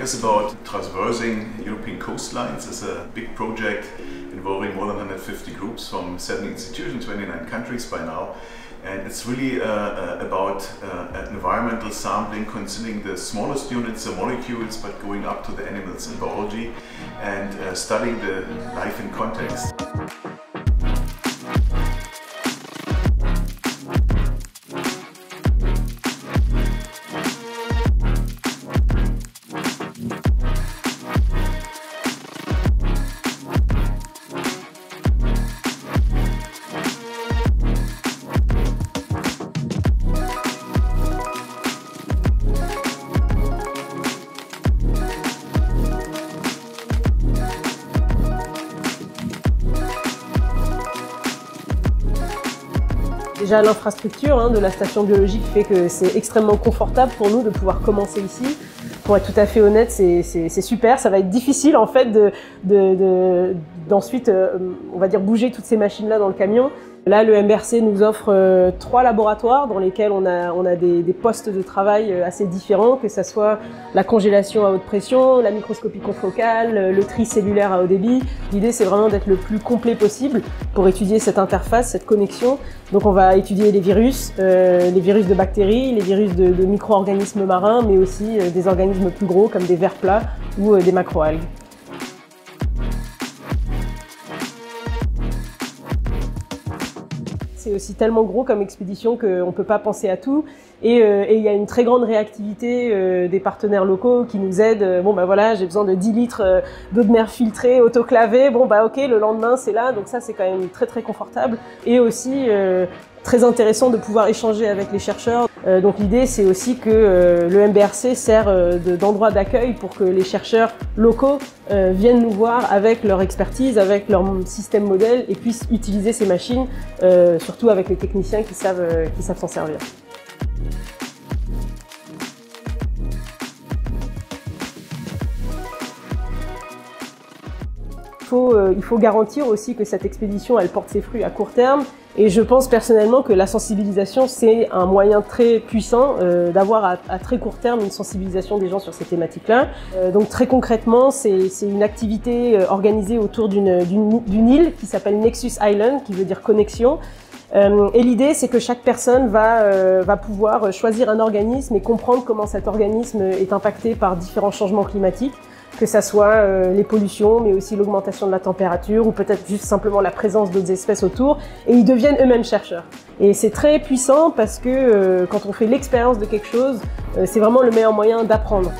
is about traversing European coastlines. It's a big project involving more than 150 groups from 7 institutions, 29 countries by now. And it's really about environmental sampling, considering the smallest units, the molecules, but going up to the animals in biology and studying the life in context. Déjà, l'infrastructure de la station biologique fait que c'est extrêmement confortable pour nous de pouvoir commencer ici. Pour être tout à fait honnête, c'est super. Ça va être difficile en fait d'ensuite, on va dire, bouger toutes ces machines-là dans le camion. Là, le MBRC nous offre 3 laboratoires dans lesquels on a des postes de travail assez différents, que ce soit la congélation à haute pression, la microscopie confocale, le tri cellulaire à haut débit. L'idée, c'est vraiment d'être le plus complet possible pour étudier cette interface, cette connexion. Donc on va étudier les virus de bactéries, les virus de micro-organismes marins, mais aussi des organismes plus gros comme des vers plats ou des macroalgues. C'est aussi tellement gros comme expédition qu'on ne peut pas penser à tout. Et il y a une très grande réactivité des partenaires locaux qui nous aident. Bon, bah voilà, j'ai besoin de 10 litres d'eau de mer filtrée, autoclavée. Bon, bah ok, le lendemain, c'est là. Donc ça, c'est quand même très, très confortable. Et aussi très intéressant de pouvoir échanger avec les chercheurs. Donc l'idée, c'est aussi que le MBRC sert d'endroit d'accueil pour que les chercheurs locaux viennent nous voir avec leur expertise, avec leur système modèle et puissent utiliser ces machines, surtout avec les techniciens qui savent s'en servir. Il faut garantir aussi que cette expédition elle porte ses fruits à court terme et je pense personnellement que la sensibilisation c'est un moyen très puissant d'avoir à très court terme une sensibilisation des gens sur ces thématiques-là. Donc très concrètement c'est une activité organisée autour d'une île qui s'appelle Nexus Island, qui veut dire connexion. Et l'idée, c'est que chaque personne va pouvoir choisir un organisme et comprendre comment cet organisme est impacté par différents changements climatiques, que ça soit les pollutions, mais aussi l'augmentation de la température ou peut-être juste simplement la présence d'autres espèces autour, et ils deviennent eux-mêmes chercheurs. Et c'est très puissant parce que quand on fait l'expérience de quelque chose, c'est vraiment le meilleur moyen d'apprendre.